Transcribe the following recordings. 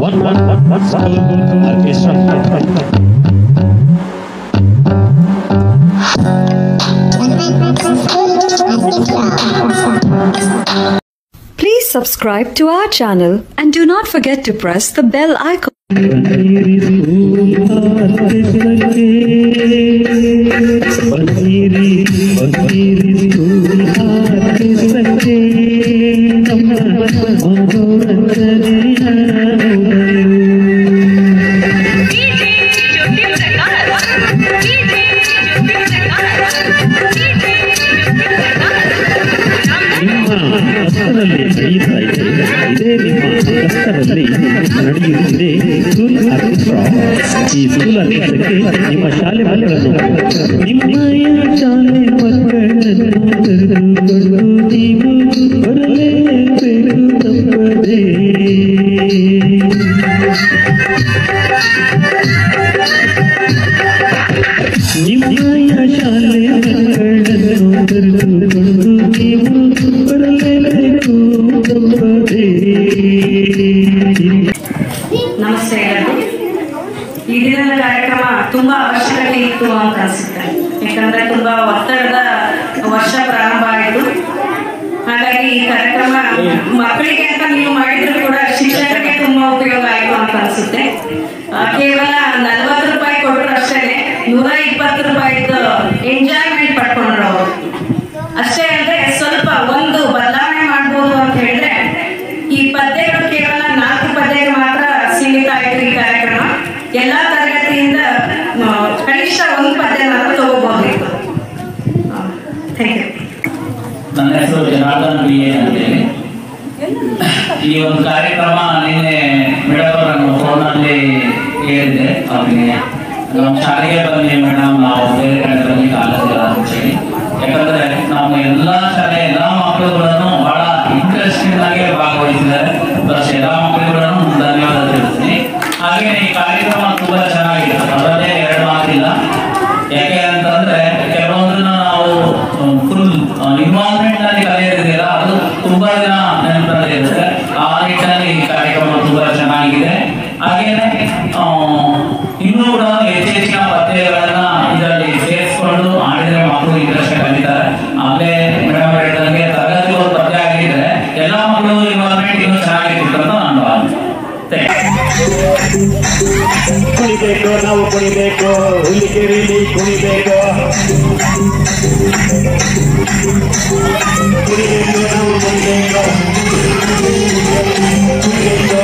Please subscribe to our channel and do not forget to press the bell icon. ನಡೆಯುತ್ತಿದೆ school orchestra. ಈ school ಆರ್ಕೆಸ್ಟ್ರಾಕ್ಕೆ ನಿಮ್ಮ ಶಾಲೆ ಮಕ್ಕಳನ್ನು ನಿಮ್ಮಯ ಶಾಲೆ ಮಕ್ಕಳನ್ನು ಕರೆದುಕೊಂಡು ನೀವು ಬರಲೇಬೇಕು ತಪ್ಪದೆ. ನಿಮ್ಮಯ ಶಾಲೆ ಮಕ್ಕಳನ್ನು ಕರೆದುಕೊಂಡು ನೀವು ಬರಲೇಬೇಕು ತಪ್ಪದೆ. ನಮಸ್ತೆ ಎಲ್ಲರಿಗೂ. ಈ ದಿನದ ಕಾರ್ಯಕ್ರಮ ತುಂಬ ಅವಶ್ಯಕತೆ ಇತ್ತು ಅಂತ ಅನಿಸುತ್ತೆ. ಯಾಕಂದರೆ ತುಂಬ ಒತ್ತಡದ ವರ್ಷ ಪ್ರಾರಂಭ ಆಯಿತು. ಹಾಗಾಗಿ ಈ ಕಾರ್ಯಕ್ರಮ ಮಕ್ಕಳಿಗೆ ಅಂತ ನೀವು ಮಾಡಿದ್ರು ಕೂಡ ಶಿಕ್ಷಕರಿಗೆ ತುಂಬ ಉಪಯೋಗ ಆಯಿತು ಅಂತ ಅನಿಸುತ್ತೆ. ಕೇವಲ 40 ರೂಪಾಯಿ ಕೊಟ್ಟರು ಅಷ್ಟೇ 120 ರೂಪಾಯಿದು ಎಂಜಾಯ್ಮೆಂಟ್ ಪಡ್ಕೊಂಡ್ರು ಅವರು. ಅಷ್ಟೇ ಅಂದರೆ ಸ್ವಲ್ಪ ಒಂದು ಬದಲಾವಣೆ ಮಾಡ್ಬೋದು ಅಂತ ಹೇಳಿದ್ರೆ ಈ ಪದ್ಯಗಳು ಕೇವಲ 4 ಪದ್ಯಗಳು ಮಾತ್ರ ಸೀಮಿತ ಆಯಿತು. ಈ ಕಾರ್ಯಕ್ರಮ ಎಲ್ಲ ತರಗತಿಯಿಂದ ಕನಿಷ್ಠ 1 ಪದ್ಯನಾದ್ರೂ ತಗೋಬಹುದಿತ್ತು. Thank you. ನನ್ನ ಹೆಸರು ಜನಾರ್ದನ್ ಬಿ ಎ ಅಂತೇಳಿ. ಈ ಒಂದು ಕಾರ್ಯಕ್ರಮ ನಿನ್ನೆ ಮೇಡಮ್ ನಾನು ಫೋನಲ್ಲಿ ಹೇಳಿದೆ ಅವರಿಗೆ, ನಮ್ಮ ಶಾಲೆಗೆ ಬನ್ನಿ ಮೇಡಮ್, ನಾವು ಬೇರೆ ಕಡೆ ಬನ್ನಿ ಕಾಲೇಜ್ ಅಂತೇಳಿ. ಯಾಕಂದ್ರೆ ನಾವು ಎಲ್ಲ ಶಾಲೆ ಎಲ್ಲ ಮಕ್ಕಳುಗಳನ್ನು ಬಹಳ ಇಂಟ್ರೆಸ್ಟಿಂಗ್ ಆಗಿ ಭಾಗವಹಿಸಿದ್ದಾರೆ. ಪ್ಲಸ್ ಎಲ್ಲ ಮಕ್ಕಳುಗಳನ್ನು ಧನ್ಯವಾದ ತಿಳಿಸ್ತೀನಿ. ಹಾಗೆ ಈ ಕಾರ್ಯಕ್ರಮ ತುಂಬಾ ಚೆನ್ನಾಗಿದೆ, ಅದರಲ್ಲೇ 2 ಮಾತಿಲ್ಲ. ಯಾಕೆ ಅಂತಂದ್ರೆ ಕೆಲವೊಂದನ್ನ ನಾವು ಫುಲ್ ಇನ್ವಾಲ್ವ್ಮೆಂಟ್ ನಲ್ಲಿ ಕಲಿಯೋದಿಲ್ಲ, ಅದು ತುಂಬಾ ದಿನ ನೆನಪಲ್ಲಿ ಇರುತ್ತೆ. ಆ ನಿಟ್ಟಿನಲ್ಲಿ ಈ ಕಾರ್ಯಕ್ರಮ ತುಂಬಾ ಚೆನ್ನಾಗಿದೆ. ಹಾಗೇನೆ ಇನ್ನೂ ಕೂಡ ಹೆಚ್ಚಿನ ಪದ್ಯಗಳನ್ನ ಇದರಲ್ಲಿ ಸೇರಿಸ್ಕೊಂಡು ಆಡಿದ್ರೆ ಮಕ್ಕಳು ಇಂಟ್ರೆಸ್ಟ್ ಕಲಿತಾರೆ. ಆಮೇಲೆ ಮೇಡಮ್ ಹೇಳಿದಂಗೆ ತರಗತಿ ಒಂದು ಪದ್ಯ ಆಗಿದ್ರೆ ಎಲ್ಲ ಮಕ್ಕಳು ಇನ್ವಾಲ್ವ್ಮೆಂಟ್ ಇನ್ನೂ ಚೆನ್ನಾಗಿರುತ್ತೆ ಅಂತ ನಾನು ಭಾವಿಸ್ತೇನೆ. ಕುಣಿಬೇಕು, ನಾವು ಕುಣಿಬೇಕು, ಹುಲಿಗೆರೆಯಲ್ಲಿ ಕುಣಿಬೇಕು, ಕುಣಿಬೇಕು, ನಾವು ಕುಣಿಬೇಕು, ಕುಣಿಬೇಕು, ಕುಣಿಬೇಕು.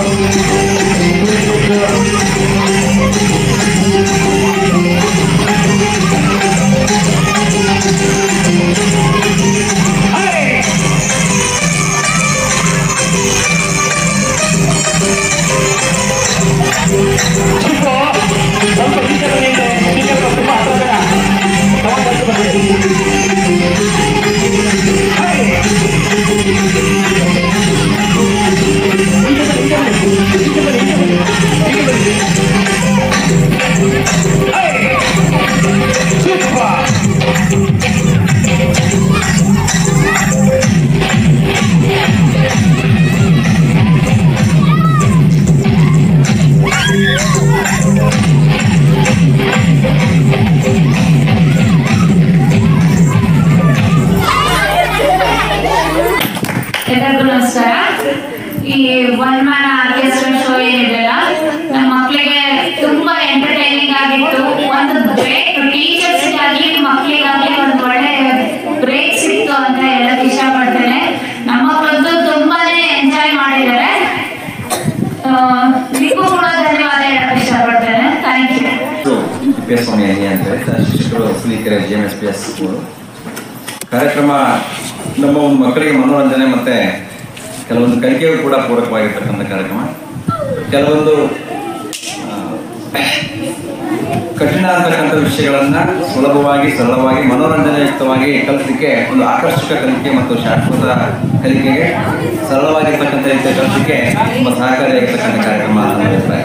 ಎಲ್ಲರಿಗೂ ನಮಸ್ಕಾರ. ಈ ಒನ್ ಮ್ಯಾನ್ ಆರ್ಕೆಸ್ಟ್ರಾ ಶೋ ಏನಿದೆಯಲ್ಲ, ನಮ್ಮ ಮಕ್ಕಳಿಗೆ ತುಂಬಾ ಎಂಟರ್ಟೈನಿಂಗ್ ಆಗಿತ್ತು. ಒಂದು ಬ್ರೇಕ್, ಟೀಚರ್ಸ್ಗಾಗಲಿ ಮಕ್ಕಳಿಗಾಗಲಿ ಒಂದು ಒಳ್ಳೆ ಬ್ರೇಕ್ ಸಿಕ್ತು ಅಂತ ಹೇಳಕ್ ಇಷ್ಟಪಡ್ತೇನೆ. ನಮ್ಮ ಮಕ್ಕಳಂತೂ ತುಂಬಾನೇ ಎಂಜಾಯ್ ಮಾಡಿದ್ದಾರೆ. ನಿಮಗೂ ಕೂಡ ಧನ್ಯವಾದ ಹೇಳಕ್ ಇಷ್ಟಪಡ್ತೇನೆ. Thank you. ತಿಪ್ಪೇಸ್ವಾಮಿ ಅಂತ ಶಿಕ್ಷಕರು ಹುಲಿಕೆರೆ JMSPS ಸ್ಕೂಲು. ಕಾರ್ಯಕ್ರಮ ನಮ್ಮ ಒಂದು ಮಕ್ಕಳಿಗೆ ಮನೋರಂಜನೆ ಮತ್ತು ಕೆಲವೊಂದು ಕಲಿಕೆಗೂ ಕೂಡ ಪೂರಕವಾಗಿರ್ತಕ್ಕಂಥ ಕಾರ್ಯಕ್ರಮ. ಕೆಲವೊಂದು ಕಠಿಣ ಅಂತಕ್ಕಂಥ ವಿಷಯಗಳನ್ನು ಸುಲಭವಾಗಿ ಸರಳವಾಗಿ ಮನೋರಂಜನೆಯುಕ್ತವಾಗಿ ಕಲಿಸಲಿಕ್ಕೆ ಒಂದು ಆಕರ್ಷಕ ಕಲಿಕೆ ಮತ್ತು ಶಾಶ್ವತ ಕಲಿಕೆಗೆ ಸರಳವಾಗಿರ್ತಕ್ಕಂಥ ರೀತಿಯ ಕಲಿಸಲಿಕ್ಕೆ ತುಂಬ ಸಹಕಾರಿಯಾಗಿರ್ತಕ್ಕಂಥ ಕಾರ್ಯಕ್ರಮ ಅಂತ ಹೇಳ್ತಾರೆ.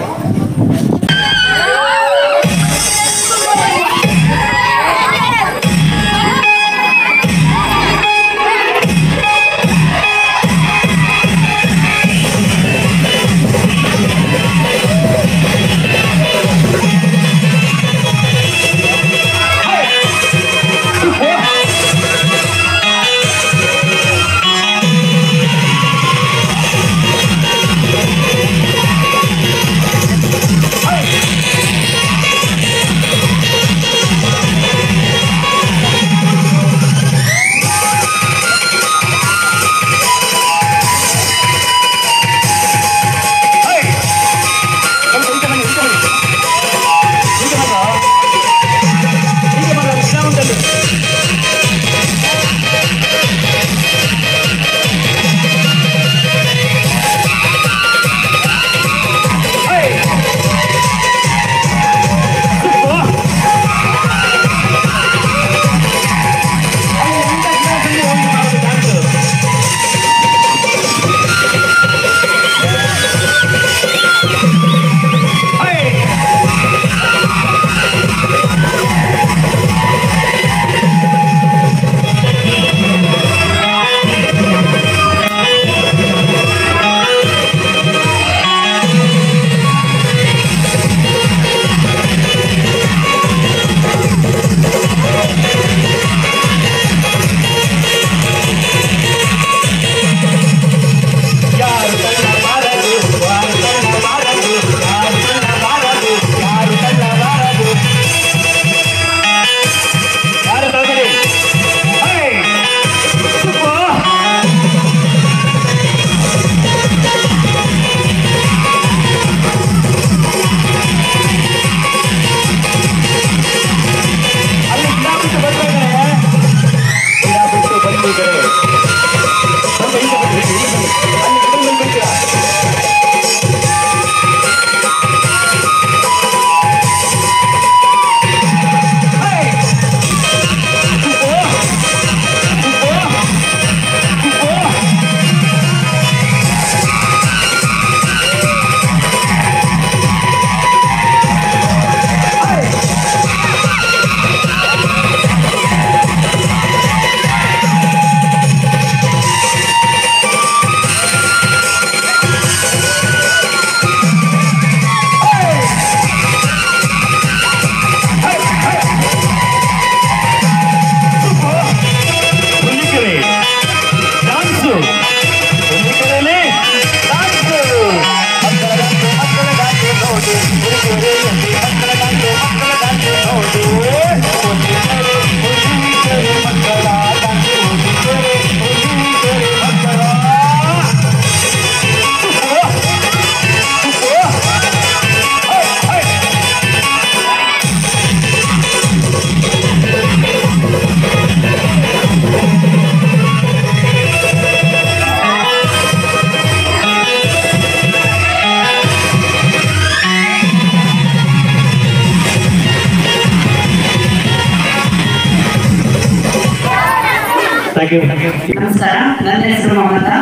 Thank you. ನಮಸ್ಕಾರ, ನನ್ನ ಹೆಸರು ಮಮತಾ,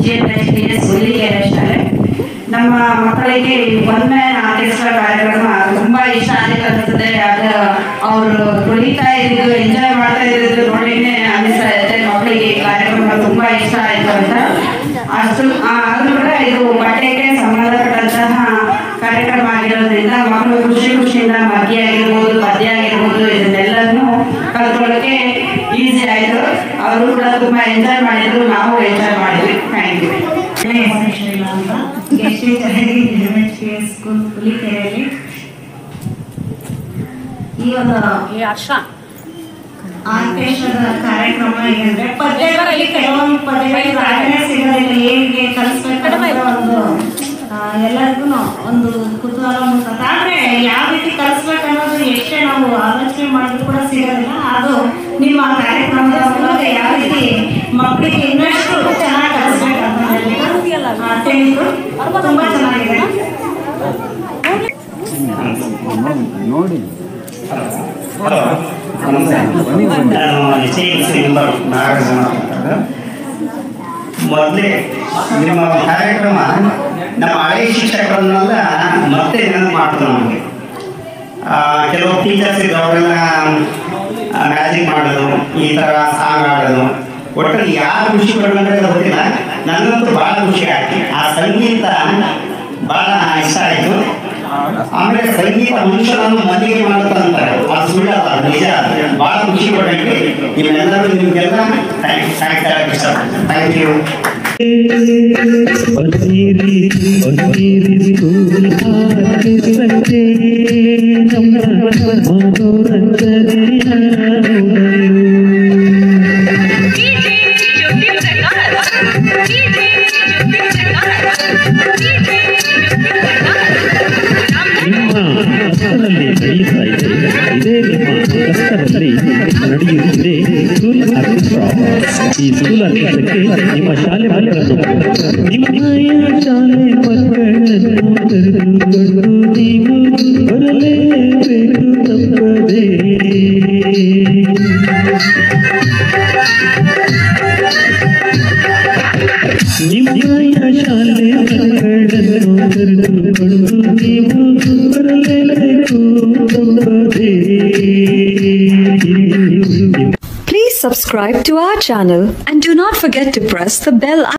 GMHPS ಹುಲಿಕೆರೆ ಶಾಲೆ. ನಮ್ಮ ಮಕ್ಕಳಿಗೆ ಒಮ್ಮೆ ಆರ್ಕೆಸ್ಟ್ರಾ ಕಾರ್ಯಕ್ರಮ ತುಂಬಾ ಇಷ್ಟ ಆಯ್ತು ಅನಿಸುತ್ತೆ. ಅದು ಅವರು ಕುಣಿತಾ ಇದ್ದು ಎಂಜಾಯ್ ಮಾಡ್ತಾ ಇದ್ದು ನೋಡಿನೇ ಅನಿಸ್ತಾ ಇದೆ ಮಕ್ಕಳಿಗೆ ಕಾರ್ಯಕ್ರಮ ತುಂಬಾ ಇಷ್ಟ ಆಯ್ತು ಅಂತ. ಅಷ್ಟು ಆದ್ರೂ ಕೂಡ ಇದು ಬಟ್ಟೆಗೆ ಸಂಬಂಧಪಟ್ಟಂತಹ ಕಾರ್ಯಕ್ರಮ ಆಗಿರೋದ್ರಿಂದ ಮಕ್ಕಳು ಖುಷಿಯಿಂದ ಮಗ್ಗಿ ಆಗಿರ್ಬೋದು, ಪದ್ಯ ಆಗಿರ್ಬೋದು, ಇದನ್ನೆಲ್ಲನೂ ಕಲ್ತ್ಕೊಳ್ಳೋಕೆ ಈಸಿ ಆಯಿತು. ಅವರು ಕೂಡ ತುಂಬಾ ಎಂಜಾಯ್ ಮಾಡಿದ್ರು, ನಾವು ಎಂಜಾಯ್ ಮಾಡಿದ್ವಿ. Thank you. ಅಂತ ಗೆಸ್ಟ್ ಟೀಚರ್ ಆಗಿ GMHPS ಸ್ಕೂಲ್ ಹುಲಿಕೆರೆಯಲ್ಲಿ ಈ ಒಂದು ಆರ್ಕೆಸ್ಟ್ರಾದ ಕಾರ್ಯಕ್ರಮ ಏನಂದ್ರೆ ಪದ್ಯಗಳಲ್ಲಿ ಕೆಲವೊಂದು ಪದ್ಯಗಳಿಗೆ ರಾಗನೇ ಸಿಗೋದಿಲ್ಲ, ಹೇಗೆ ಕಲಿಸ್ಬೇಕಂತ ಒಂದು ಎಲ್ಲರಿಗೂ ಒಂದು ಕುತೂಹಲ ಮೂಡುತ್ತೆ. ಆದರೆ ಯಾವ ರೀತಿ ಕಲಿಸ್ಬೇಕನ್ನೋದು ಎಷ್ಟೇ ನಾವು ಆಲೋಚನೆ ಮಾಡಿದ್ರು ಕೂಡ ಸಿಗೋದಿಲ್ಲ. ಅದು ನಿಮ್ಮ ಕಾರ್ಯಕ್ರಮದ ಮೂಲಕ ಯಾವ ರೀತಿ ಮಕ್ಕಳಿಗೆ ಇನ್ನಷ್ಟು ಚೆನ್ನಾಗಿ ಕಲಿಸ್ಬೇಕಂತ ತಿಳಿದು ತುಂಬ ಚೆನ್ನಾಗಿದೆ. ನೋಡಿ ಮೊದಲೇ ನಿಮ್ಮ ಕಾರ್ಯಕ್ರಮ ನಮ್ಮ ಹಳೆ ಶಿಕ್ಷಕರನ್ನೆಲ್ಲ ಮತ್ತೆ ನೆನಪು ಮಾಡ್ತಾರೆ ನಮಗೆ. ಕೆಲವು ಟೀಚರ್ಸ್ ಇದ್ದು ಅವರೆಲ್ಲ ಮ್ಯಾಜಿಕ್ ಮಾಡೋದು, ಈ ಥರ ಸಾಂಗ್ ಆಡೋದು, ಒಟ್ಟಲ್ಲಿ ಯಾರು ಖುಷಿ ಪಡ್ಕೊಂಡ್ರೆ ಗೊತ್ತಿಲ್ಲ. ನನಗಂತೂ ಭಾಳ ಖುಷಿ ಆಯ್ತು. ಆ ಸಂಗೀತ ಭಾಳ ಇಷ್ಟ ಆಯಿತು. ಆಮೇಲೆ ಸಂಗೀತ ಮನುಷ್ಯನನ್ನು ಮಲ್ಲಿಗೆ ಮಾಡುತ್ತಂತಾರೆ, ಅದು ಸುಳ್ಳಲ್ಲ, ನಿಜ. ಭಾಳ ಖುಷಿ ಪಡೋಕ್ಕೆ ನಿಮ್ಮೆಲ್ಲರೂ ನಿಮಗೆಲ್ಲ ಥ್ಯಾಂಕ್ಸ್ ಹೇಳಕ್ಕೆ ಇಷ್ಟಪಡ್ತೀನಿ. Thank you. ನಡೆಯುತ್ತಾ ಇದೆ. ಇದೇ ನಿಮ್ಮ ಕಷ್ಟದಲ್ಲಿ ನಡೆಯುತ್ತಿದೆ ಸ್ಕೂಲ್ ಆರ್ಕೆಸ್ಟ್ರಾ. ಈ ಸ್ಕೂಲ್ ಆರ್ಕೆಸ್ಟ್ರಾಕ್ಕೆ ನಿಮ್ಮ ಶಾಲೆ ಮಕ್ಕಳನ್ನು ಶಾಲೆ ಮಕ್ಕಳನ್ನು ಕರೆದುಕೊಂಡು ನೀವು ಬರಲೇಬೇಕು ತಪ್ಪದೇ. ನಿಮ್ಮ ಶಾಲೆ ಮಕ್ಕಳನ್ನು ಕರೆದುಕೊಂಡು ನೀವು ಬರಲೇಬೇಕು ತಪ್ಪದೇ. Please subscribe to our channel and do not forget to press the bell icon.